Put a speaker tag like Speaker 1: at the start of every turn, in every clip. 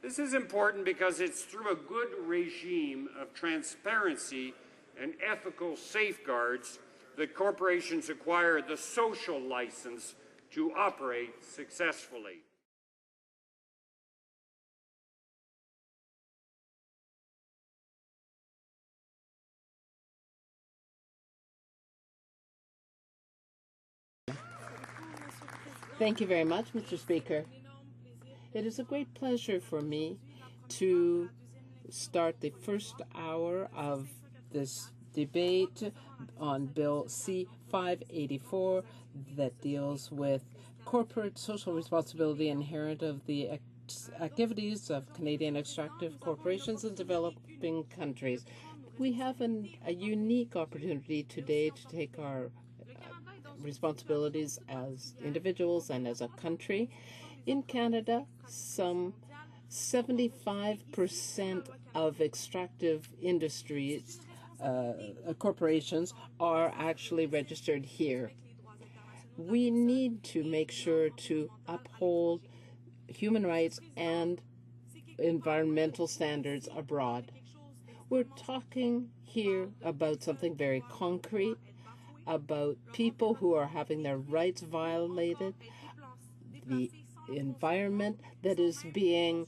Speaker 1: This is important because it's through a good regime of transparency and ethical safeguards that corporations acquire the social license to operate successfully.
Speaker 2: Thank you very much, Mr. Speaker. It is a great pleasure for me to start the first hour of this debate on Bill C-584 that deals with corporate social responsibility inherent of the activities of Canadian extractive corporations in developing countries. We have a unique opportunity today to take our responsibilities as individuals and as a country. In Canada, some 75% of extractive industries, corporations, are actually registered here. We need to make sure to uphold human rights and environmental standards abroad. We're talking here about something very concrete, about people who are having their rights violated, the environment that is being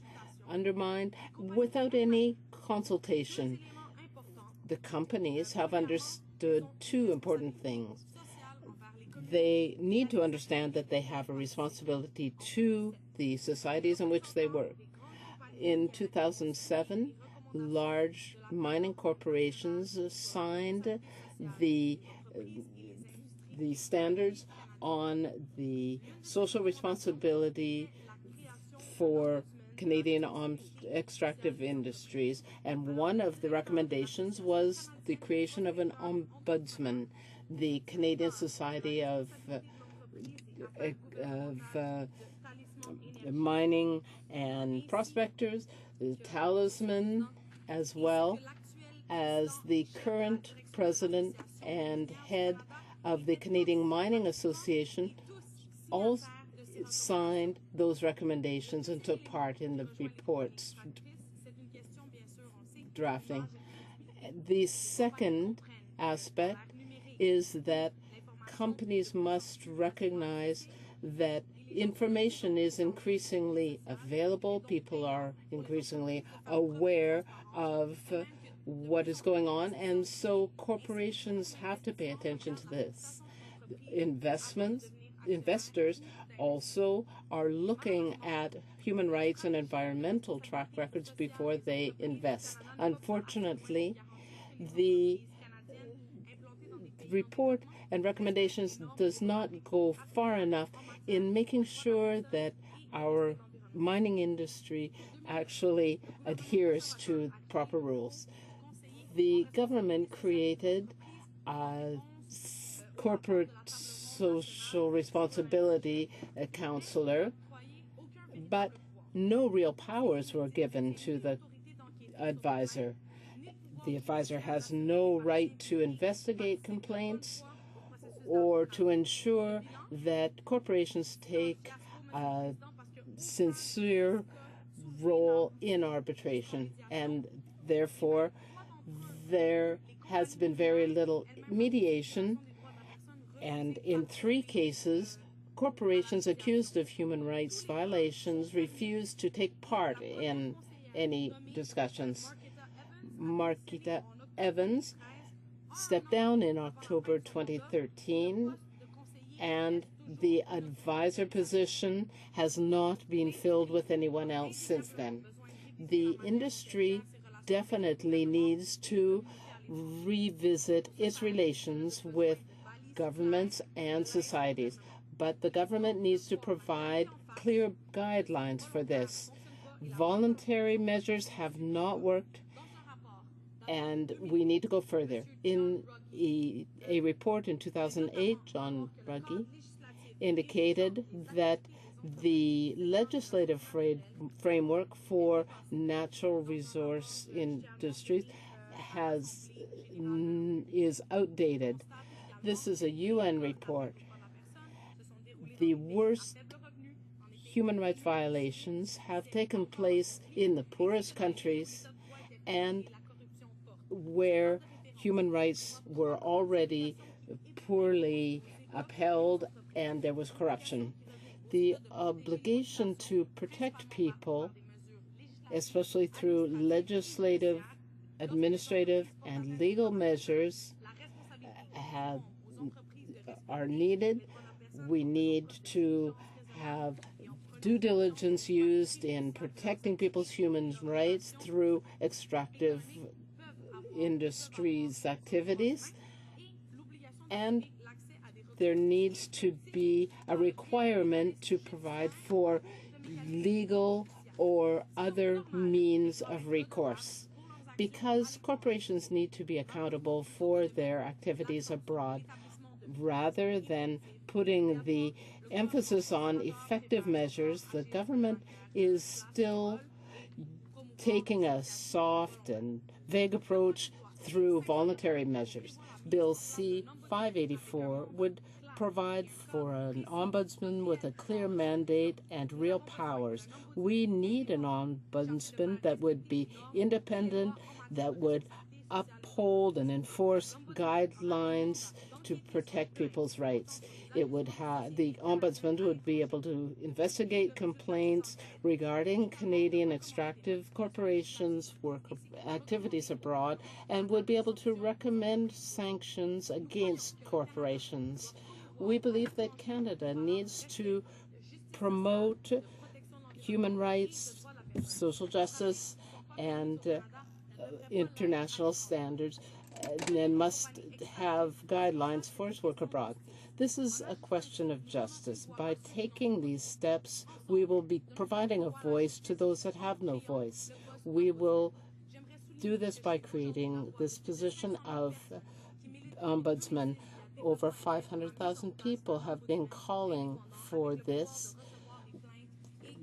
Speaker 2: undermined without any consultation. The companies have understood two important things. They need to understand that they have a responsibility to the societies in which they work. In 2007, large mining corporations signed the standards on the social responsibility for Canadian extractive industries, and one of the recommendations was the creation of an Ombudsman. The Canadian Society of Mining and Prospectors, the Talisman, as well as the current president and head of the Canadian Mining Association, all signed those recommendations and took part in the report's drafting. The second aspect is that companies must recognize that information is increasingly available. People are increasingly aware of what is going on, and so corporations have to pay attention to this. Investors also are looking at human rights and environmental track records before they invest. Unfortunately, the report and recommendations does not go far enough in making sure that our mining industry actually adheres to proper rules. The government created a corporate social responsibility counselor, but no real powers were given to the advisor. The advisor has no right to investigate complaints or to ensure that corporations take a sincere role in arbitration, and therefore there has been very little mediation, and in 3 cases, corporations accused of human rights violations refused to take part in any discussions. Marquita Evans stepped down in October 2013, and the advisor position has not been filled with anyone else since then. The industry definitely needs to revisit its relations with governments and societies, but the government needs to provide clear guidelines for this. Voluntary measures have not worked, and we need to go further. In a report in 2008, John Ruggie indicated that the legislative framework for natural resource industries is outdated. This is a UN report. The worst human rights violations have taken place in the poorest countries and where human rights were already poorly upheld and there was corruption. The obligation to protect people, especially through legislative, administrative, and legal measures, are needed. We need to have due diligence used in protecting people's human rights through extractive industries' activities, and there needs to be a requirement to provide for legal or other means of recourse, because corporations need to be accountable for their activities abroad, rather than putting the emphasis on effective measures. The government is still taking a soft and vague approach through voluntary measures. Bill C-584 would provide for an ombudsman with a clear mandate and real powers. We need an ombudsman that would be independent, that would uphold and enforce guidelines to protect people's rights. It would have the ombudsman would be able to investigate complaints regarding Canadian extractive corporations' work activities abroad and would be able to recommend sanctions against corporations. We believe that Canada needs to promote human rights, social justice, and international standards, and must have guidelines for its work abroad. This is a question of justice. By taking these steps, we will be providing a voice to those that have no voice. We will do this by creating this position of ombudsman. Over 500,000 people have been calling for this,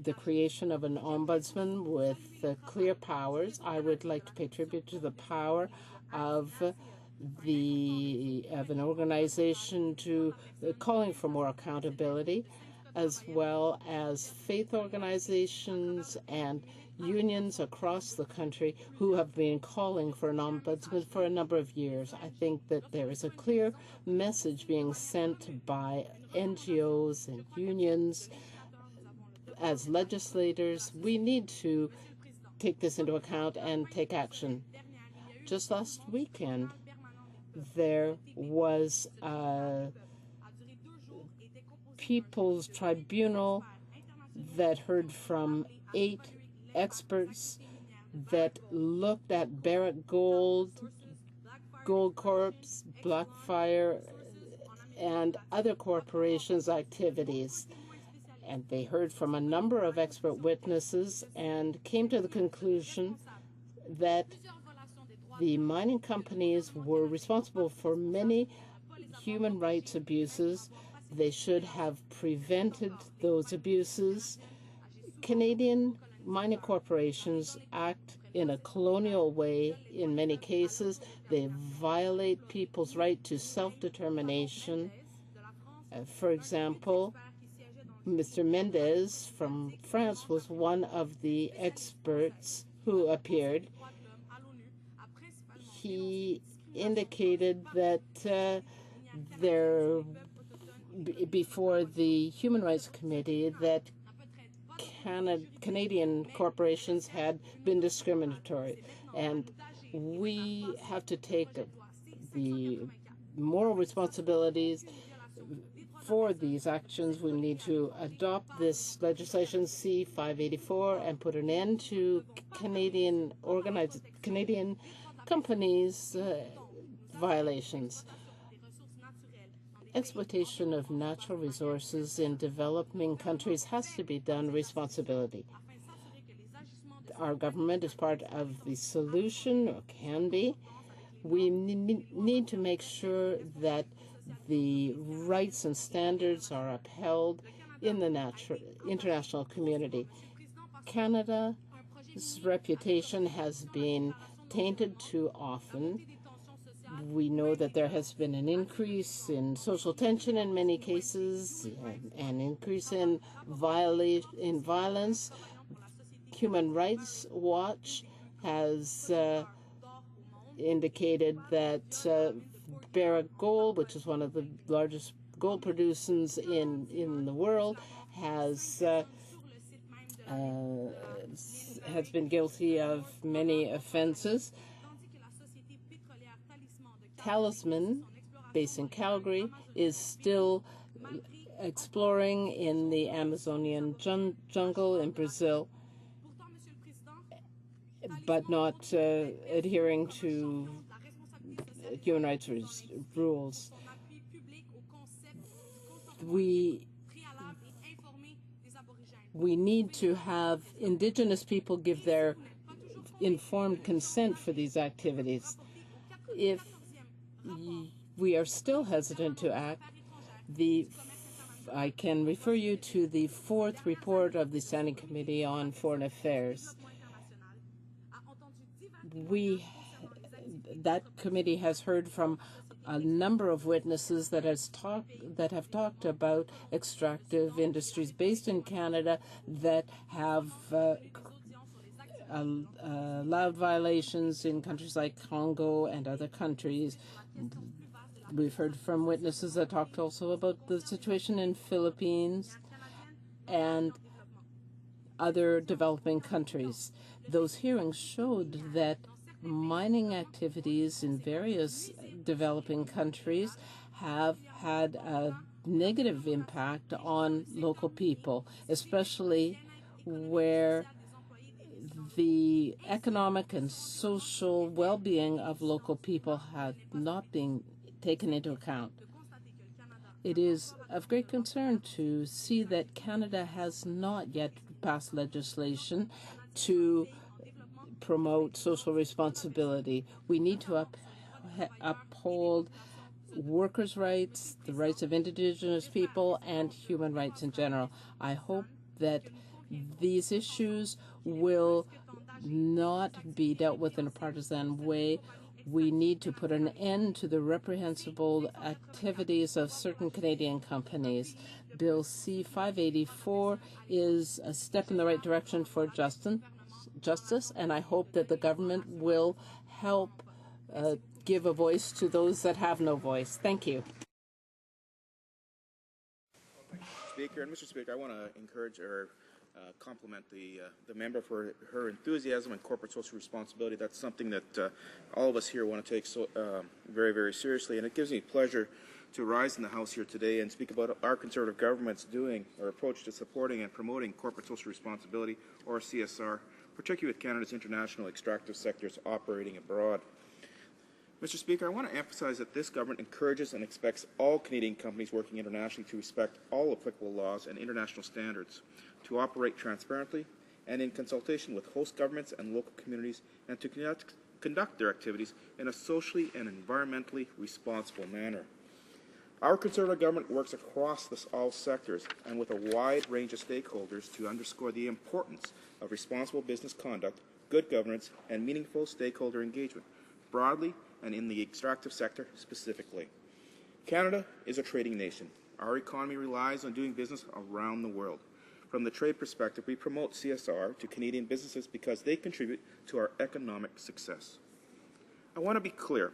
Speaker 2: the creation of an ombudsman with clear powers. I would like to pay tribute to the power of an organization to calling for more accountability, as well as faith organizations and unions across the country who have been calling for an ombudsman for a number of years. I think that there is a clear message being sent by NGOs and unions. As legislators, we need to take this into account and take action. Just last weekend, there was a People's Tribunal that heard from 8 experts that looked at Barrick Gold, Gold Corp, Blackfire, and other corporations' activities. And they heard from a number of expert witnesses and came to the conclusion that the mining companies were responsible for many human rights abuses. They should have prevented those abuses. Canadian mining corporations act in a colonial way in many cases. They violate people's right to self-determination. For example, Mr. Mendez from France was one of the experts who appeared. He indicated that before the Human Rights Committee that Canadian corporations had been discriminatory, and we have to take the moral responsibilities for these actions. We need to adopt this legislation C-584 and put an end to Canadian companies' violations. Exploitation of natural resources in developing countries has to be done responsibility. Our government is part of the solution, or can be. We need to make sure that the rights and standards are upheld in the international community. Canada's reputation has been tainted too often. We know that there has been an increase in social tension in many cases, an increase in violence. Human Rights Watch has indicated that Barrick Gold, which is one of the largest gold producers in the world, has been guilty of many offenses. Talisman, based in Calgary, is still exploring in the Amazonian jungle in Brazil, but not adhering to human rights rules. We need to have Indigenous people give their informed consent for these activities. If we are still hesitant to act, I can refer you to the 4th report of the Standing Committee on Foreign Affairs. That committee has heard from a number of witnesses that have talked about extractive industries based in Canada that have allowed violations in countries like Congo and other countries. We've heard from witnesses that talked also about the situation in Philippines and other developing countries. Those hearings showed that mining activities in various developing countries have had a negative impact on local people, especially where the economic and social well-being of local people had not been taken into account. It is of great concern to see that Canada has not yet passed legislation to promote social responsibility. We need to uphold workers' rights, the rights of Indigenous people, and human rights in general. I hope that these issues will not be dealt with in a partisan way. We need to put an end to the reprehensible activities of certain Canadian companies. Bill C-584 is a step in the right direction for justice, and I hope that the government will help give a voice to those that have no voice. Thank you.
Speaker 3: Speaker, and Mr. Speaker, I want to encourage or compliment the member for her enthusiasm and corporate social responsibility. That's something that all of us here want to take very, very seriously, and it gives me pleasure to rise in the House here today and speak about our Conservative government's doing or approach to supporting and promoting corporate social responsibility, or CSR, particularly with Canada's international extractive sectors operating abroad. Mr. Speaker, I want to emphasize that this government encourages and expects all Canadian companies working internationally to respect all applicable laws and international standards, to operate transparently and in consultation with host governments and local communities, and to conduct their activities in a socially and environmentally responsible manner. Our Conservative government works across all sectors and with a wide range of stakeholders to underscore the importance of responsible business conduct, good governance, and meaningful stakeholder engagement, broadly and in the extractive sector specifically. Canada is a trading nation. Our economy relies on doing business around the world. From the trade perspective, we promote CSR to Canadian businesses because they contribute to our economic success. I want to be clear.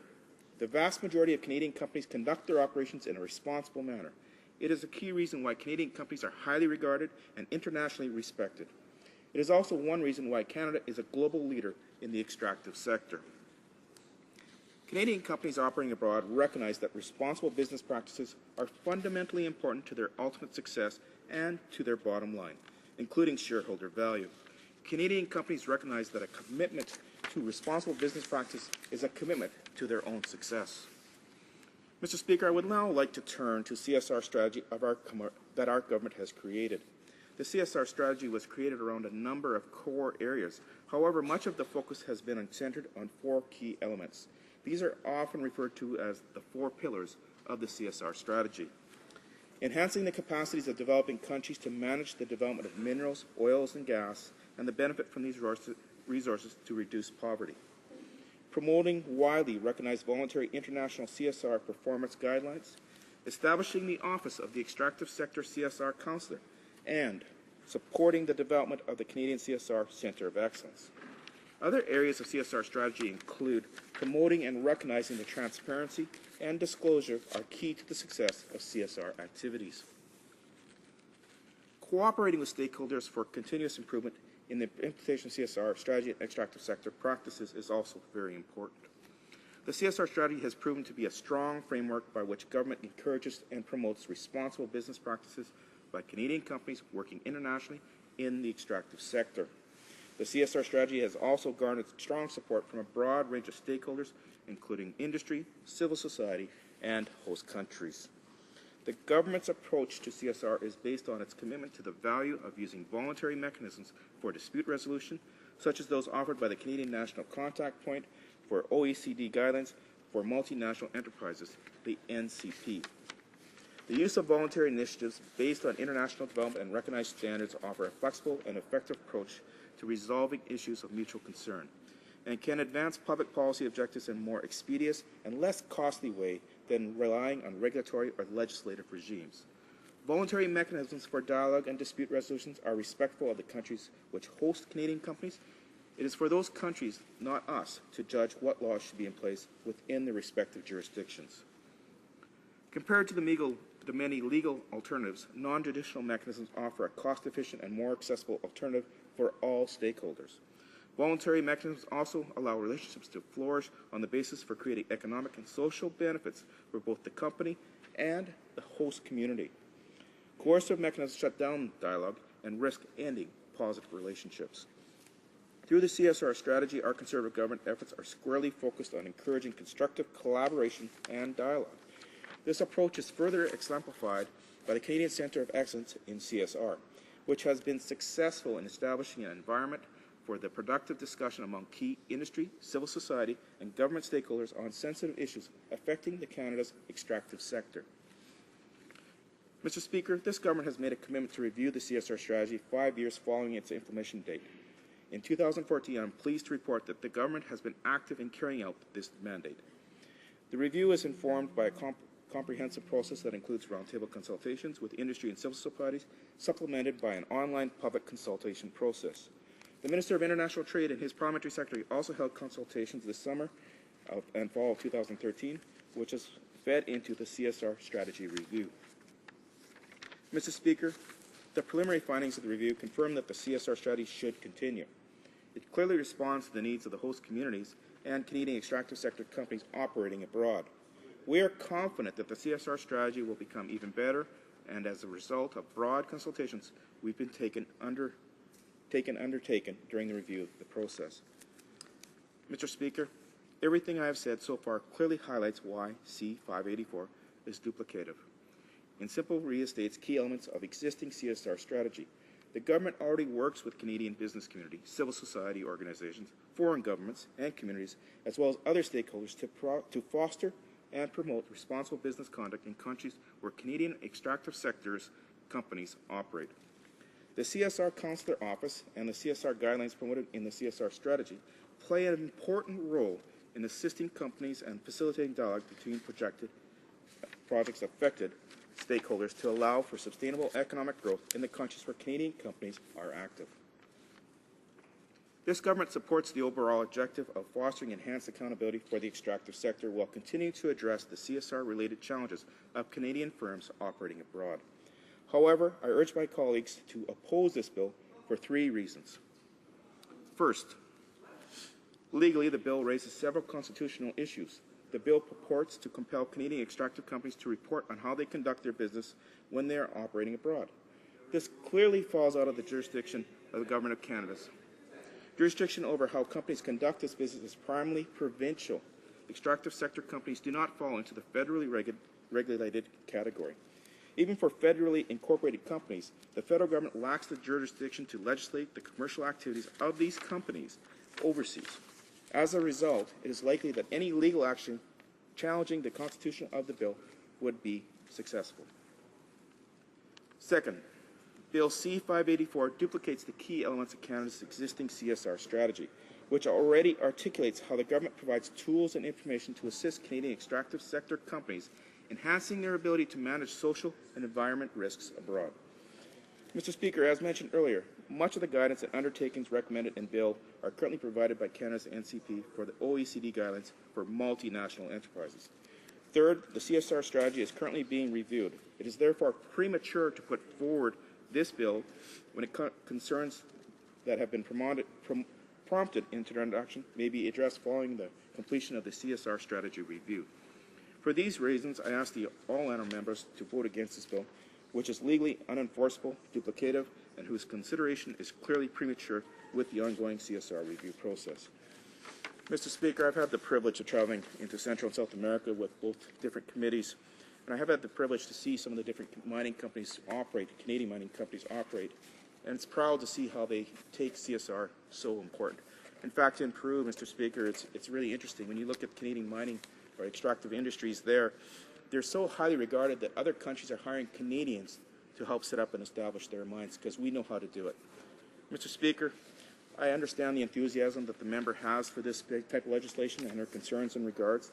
Speaker 3: The vast majority of Canadian companies conduct their operations in a responsible manner. It is a key reason why Canadian companies are highly regarded and internationally respected. It is also one reason why Canada is a global leader in the extractive sector. Canadian companies operating abroad recognize that responsible business practices are fundamentally important to their ultimate success and to their bottom line, including shareholder value. Canadian companies recognize that a commitment to responsible business practice is a commitment to their own success. Mr. Speaker, I would now like to turn to CSR strategy that our government has created. The CSR strategy was created around a number of core areas. However, much of the focus has been centered on 4 key elements. These are often referred to as the 4 pillars of the CSR strategy. Enhancing the capacities of developing countries to manage the development of minerals, oils, and gas, and the benefit from these resources to reduce poverty. promoting widely recognized voluntary international CSR performance guidelines, establishing the Office of the Extractive Sector CSR Counselor, and supporting the development of the Canadian CSR Centre of Excellence. Other areas of CSR strategy include promoting and recognizing the transparency and disclosure are key to the success of CSR activities. Cooperating with stakeholders for continuous improvement in the implementation of CSR strategy and extractive sector practices is also very important. The CSR strategy has proven to be a strong framework by which government encourages and promotes responsible business practices by Canadian companies working internationally in the extractive sector. The CSR strategy has also garnered strong support from a broad range of stakeholders, including industry, civil society, and host countries. The government's approach to CSR is based on its commitment to the value of using voluntary mechanisms for dispute resolution, such as those offered by the Canadian National Contact Point for OECD guidelines for multinational enterprises, the NCP. The use of voluntary initiatives based on international development and recognized standards offer a flexible and effective approach to resolving issues of mutual concern and can advance public policy objectives in a more expeditious and less costly way than relying on regulatory or legislative regimes. Voluntary mechanisms for dialogue and dispute resolutions are respectful of the countries which host Canadian companies. It is for those countries, not us, to judge what laws should be in place within the respective jurisdictions. Compared to the many legal alternatives, non-judicial mechanisms offer a cost-efficient and more accessible alternative for all stakeholders. Voluntary mechanisms also allow relationships to flourish on the basis for creating economic and social benefits for both the company and the host community. Coercive mechanisms shut down dialogue and risk ending positive relationships. Through the CSR strategy, our Conservative government efforts are squarely focused on encouraging constructive collaboration and dialogue. This approach is further exemplified by the Canadian Centre of Excellence in CSR, which has been successful in establishing an environment for the productive discussion among key industry, civil society, and government stakeholders on sensitive issues affecting Canada's extractive sector. Mr. Speaker, this government has made a commitment to review the CSR strategy 5 years following its implementation date. In 2014, I'm pleased to report that the government has been active in carrying out this mandate. The review is informed by a comprehensive process that includes roundtable consultations with industry and civil societies, supplemented by an online public consultation process. The Minister of International Trade and his parliamentary secretary also held consultations this summer and fall of 2013, which has fed into the CSR strategy review. Mr. Speaker, the preliminary findings of the review confirm that the CSR strategy should continue. It clearly responds to the needs of the host communities and Canadian extractive sector companies operating abroad. We are confident that the CSR strategy will become even better, and as a result of broad consultations we've been undertaken during the review of the process. Mr. Speaker, everything I have said so far clearly highlights why C-584 is duplicative. In simple, restates key elements of existing CSR strategy. The government already works with Canadian business community, civil society organizations, foreign governments and communities, as well as other stakeholders to foster and promote responsible business conduct in countries where Canadian extractive sectors companies operate. The CSR Counselor Office and the CSR guidelines promoted in the CSR strategy play an important role in assisting companies and facilitating dialogue between projects affected stakeholders to allow for sustainable economic growth in the countries where Canadian companies are active. This government supports the overall objective of fostering enhanced accountability for the extractive sector while continuing to address the CSR-related challenges of Canadian firms operating abroad. However, I urge my colleagues to oppose this bill for 3 reasons. First, legally, the bill raises several constitutional issues. The bill purports to compel Canadian extractive companies to report on how they conduct their business when they are operating abroad. This clearly falls out of the jurisdiction of the Government of Canada's. Jurisdiction over how companies conduct this business is primarily provincial. Extractive sector companies do not fall into the federally regulated category. Even for federally incorporated companies, the federal government lacks the jurisdiction to legislate the commercial activities of these companies overseas. As a result, it is likely that any legal action challenging the constitution of the bill would be successful. Second, Bill C-584 duplicates the key elements of Canada's existing CSR strategy, which already articulates how the government provides tools and information to assist Canadian extractive sector companies, enhancing their ability to manage social and environment risks abroad. Mr. Speaker, as mentioned earlier, much of the guidance and undertakings recommended in Bill are currently provided by Canada's NCP for the OECD guidelines for multinational enterprises. Third, the CSR strategy is currently being reviewed. It is therefore premature to put forward this bill when concerns that have been prompted into introduction may be addressed following the completion of the CSR strategy review. For these reasons, I ask all honourable members to vote against this bill, which is legally unenforceable, duplicative, and whose consideration is clearly premature with the ongoing CSR review process. Mr. Speaker, I've had the privilege of traveling into Central and South America with both different committees, and I have had the privilege to see some of the different mining companies operate, Canadian mining companies operate, and it's proud to see how they take CSR so important. In fact, in Peru, Mr. Speaker, it's really interesting. When you look at Canadian mining or extractive industries there, they're so highly regarded that other countries are hiring Canadians to help set up and establish their mines because we know how to do it. Mr. Speaker, I understand the enthusiasm that the member has for this type of legislation and her concerns and regards,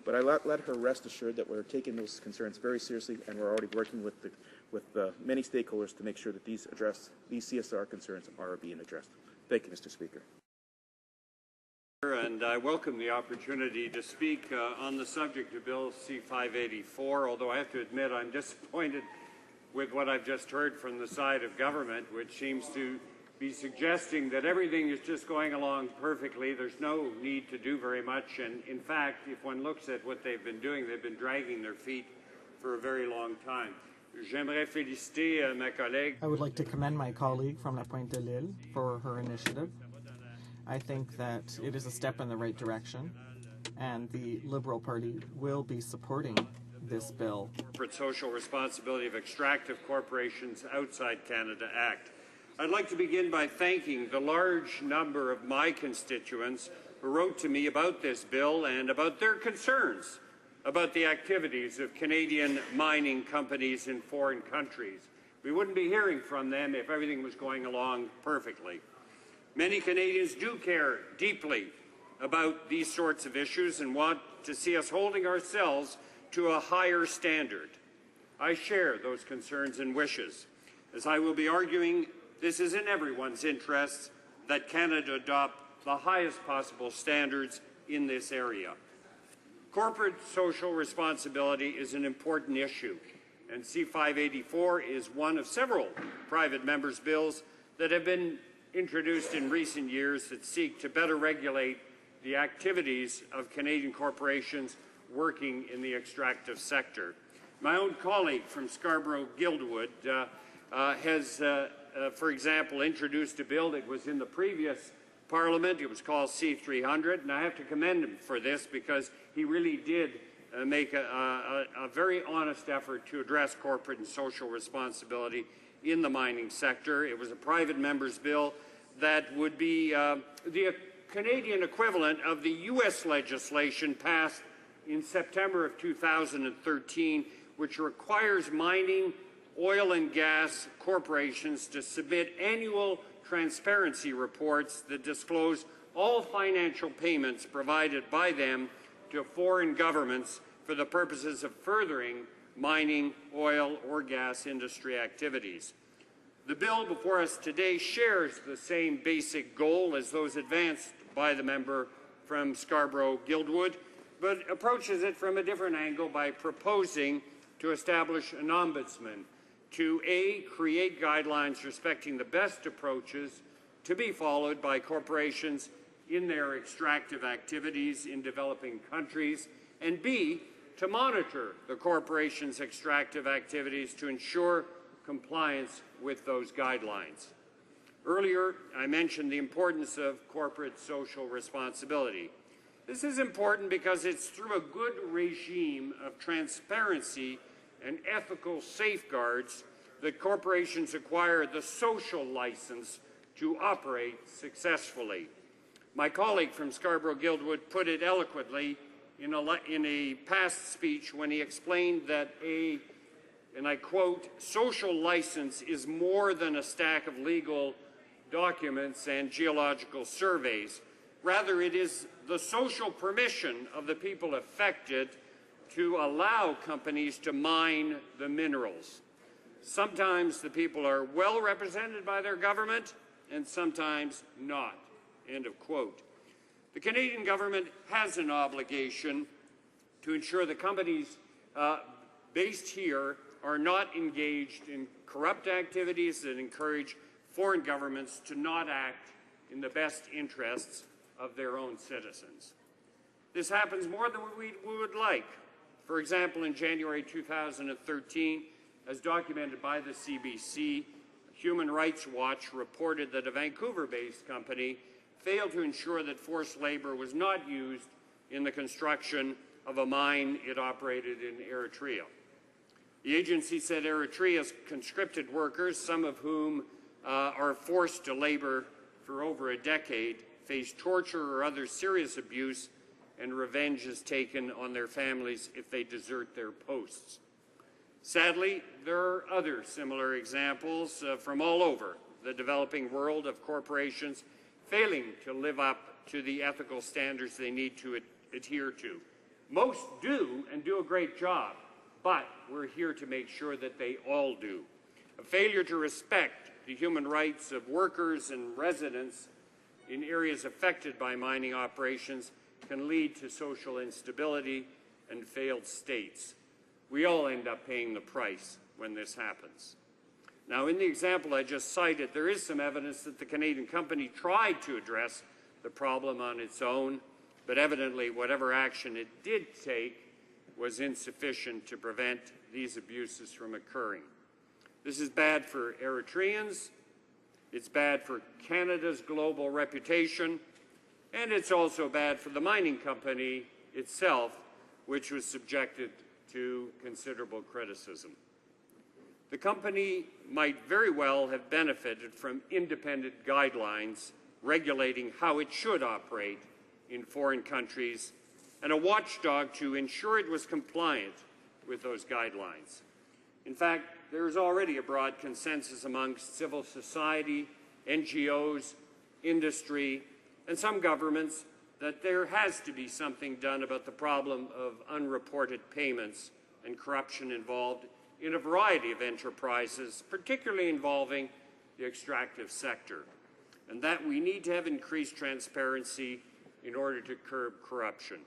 Speaker 3: but I let her rest assured that we're taking those concerns very seriously, and we're already working with many stakeholders to make sure that these CSR concerns are being addressed. Thank you, Mr. Speaker.
Speaker 1: And I welcome the opportunity to speak on the subject of Bill C-584, although I have to admit I'm disappointed with what I've just heard from the side of government, which seems to be suggesting that everything is just going along perfectly. There's no need to do very much. And in fact, if one looks at what they've been doing, they've been dragging their feet for a very long time. J'aimerais féliciter ma collègue.
Speaker 4: I would like to commend my colleague from La Pointe de l'Île for her initiative. I think that it is a step in the right direction, and the Liberal Party will be supporting this bill.
Speaker 1: Corporate Social Responsibility of Extractive Corporations Outside Canada Act. I'd like to begin by thanking the large number of my constituents who wrote to me about this bill and about their concerns about the activities of Canadian mining companies in foreign countries. We wouldn't be hearing from them if everything was going along perfectly. Many Canadians do care deeply about these sorts of issues and want to see us holding ourselves to a higher standard. I share those concerns and wishes. As I will be arguing, this is in everyone's interests that Canada adopt the highest possible standards in this area. Corporate social responsibility is an important issue, and C-584 is one of several private members' bills that have been introduced in recent years that seek to better regulate the activities of Canadian corporations working in the extractive sector. My own colleague from Scarborough-Guildwood has, for example, introduced a bill that was in the previous Parliament. It was called C-300, and I have to commend him for this because he really did make a very honest effort to address corporate and social responsibility in the mining sector. It was a private member's bill that would be the Canadian equivalent of the U.S. legislation passed in September of 2013, which requires mining, oil and gas corporations to submit annual transparency reports that disclose all financial payments provided by them to foreign governments for the purposes of furthering mining, oil, or gas industry activities. The bill before us today shares the same basic goal as those advanced by the member from Scarborough-Guildwood, but approaches it from a different angle by proposing to establish an ombudsman to A, create guidelines respecting the best approaches to be followed by corporations in their extractive activities in developing countries, and B, to monitor the corporation's extractive activities to ensure compliance with those guidelines. Earlier, I mentioned the importance of corporate social responsibility. This is important because it's through a good regime of transparency and ethical safeguards that corporations acquire the social license to operate successfully. My colleague from Scarborough-Guildwood put it eloquently in a past speech when he explained that a and I quote, "Social license is more than a stack of legal documents and geological surveys. Rather, it is the social permission of the people affected to allow companies to mine the minerals. Sometimes the people are well represented by their government, and sometimes not." End of quote. The Canadian government has an obligation to ensure the companies based here are not engaged in corrupt activities that encourage foreign governments to not act in the best interests of their own citizens. This happens more than we would like. For example, in January 2013, as documented by the CBC, Human Rights Watch reported that a Vancouver-based company failed to ensure that forced labor was not used in the construction of a mine it operated in Eritrea. The agency said Eritrea's conscripted workers, some of whom are forced to labor for over a decade, face torture or other serious abuse, and revenge is taken on their families if they desert their posts. Sadly, there are other similar examples from all over the developing world of corporations failing to live up to the ethical standards they need to adhere to. Most do and do a great job, but we're here to make sure that they all do. A failure to respect the human rights of workers and residents in areas affected by mining operations can lead to social instability and failed states. We all end up paying the price when this happens. Now, in the example I just cited, there is some evidence that the Canadian company tried to address the problem on its own, but evidently whatever action it did take was insufficient to prevent these abuses from occurring. This is bad for Eritreans, it's bad for Canada's global reputation, and it's also bad for the mining company itself, which was subjected to considerable criticism. The company might very well have benefited from independent guidelines regulating how it should operate in foreign countries and a watchdog to ensure it was compliant with those guidelines. In fact, there is already a broad consensus amongst civil society, NGOs, industry, and some governments that there has to be something done about the problem of unreported payments and corruption involved in a variety of enterprises, particularly involving the extractive sector, and that we need to have increased transparency in order to curb corruption.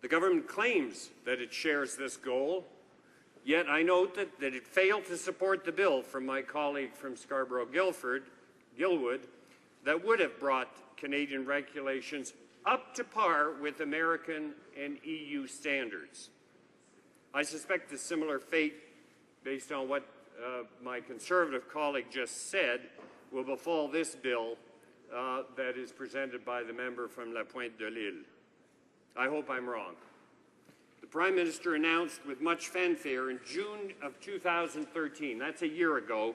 Speaker 1: The government claims that it shares this goal, yet I note that it failed to support the bill from my colleague from Scarborough-Guildwood that would have brought Canadian regulations up to par with American and EU standards. I suspect a similar fate, based on what my Conservative colleague just said, will befall this bill that is presented by the member from La Pointe de l'Île. I hope I'm wrong. The Prime Minister announced with much fanfare in June of 2013, that's a year ago,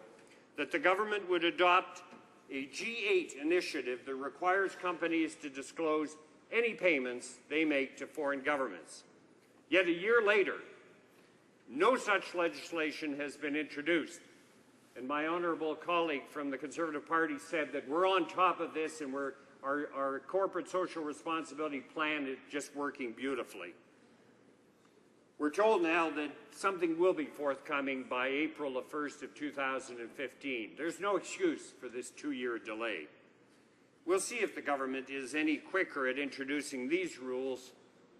Speaker 1: that the government would adopt a G8 initiative that requires companies to disclose any payments they make to foreign governments. Yet a year later, no such legislation has been introduced. And my honourable colleague from the Conservative Party said that we're on top of this and our corporate social responsibility plan is just working beautifully. We're told now that something will be forthcoming by April the 1st of 2015. There's no excuse for this 2-year delay. We'll see if the government is any quicker at introducing these rules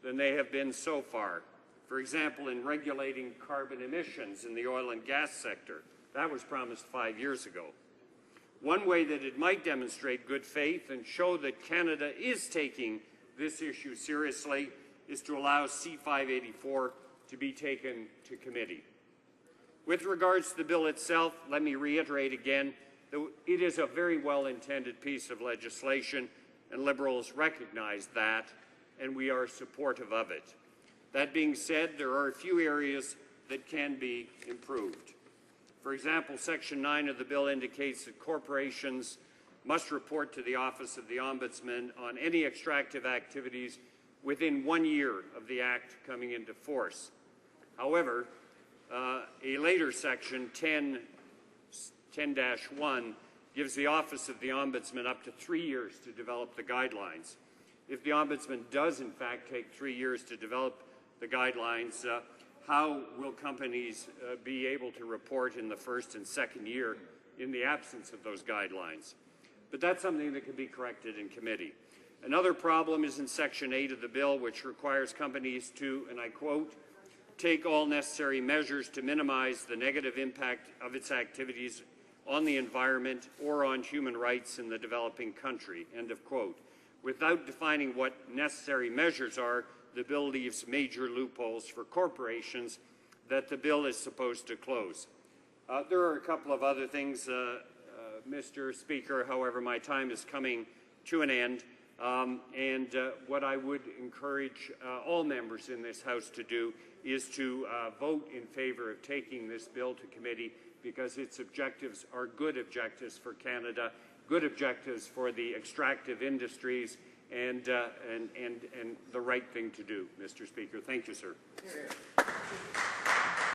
Speaker 1: than they have been so far. For example, in regulating carbon emissions in the oil and gas sector. That was promised 5 years ago. One way that it might demonstrate good faith and show that Canada is taking this issue seriously is to allow C-584 to be taken to committee. With regards to the bill itself, let me reiterate again that it is a very well-intended piece of legislation, and Liberals recognize that, and we are supportive of it. That being said, there are a few areas that can be improved. For example, Section 9 of the bill indicates that corporations must report to the Office of the Ombudsman on any extractive activities within 1 year of the Act coming into force. However, A later section, 10-1, gives the Office of the Ombudsman up to 3 years to develop the guidelines. If the Ombudsman does, in fact, take 3 years to develop the guidelines, how will companies be able to report in the first and second year in the absence of those guidelines? But that's something that can be corrected in committee. Another problem is in Section 8 of the bill, which requires companies to, and I quote, take all necessary measures to minimize the negative impact of its activities on the environment or on human rights in the developing country, end of quote. Without defining what necessary measures are, the bill leaves major loopholes for corporations that the bill is supposed to close. There are a couple of other things, Mr. Speaker. However, my time is coming to an end. What I would encourage all members in this House to do is to vote in favor of taking this bill to committee, because its objectives are good objectives for Canada, good objectives for the extractive industries, and the right thing to do, Mr. Speaker. Thank you, sir.